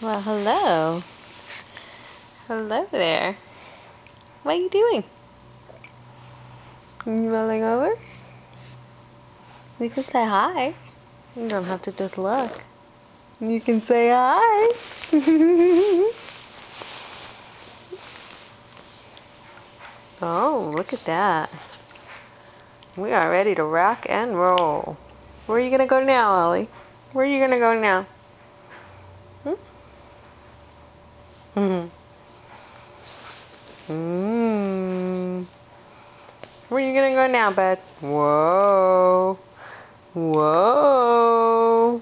Well, hello. Hello there. What are you doing? You rolling over? You can say hi. You don't have to just look. You can say hi. Oh, look at that. We are ready to rock and roll. Where are you gonna go now, Ellie? Where are you gonna go now? Hmm? Where are you gonna go now, bud? Whoa. Whoa.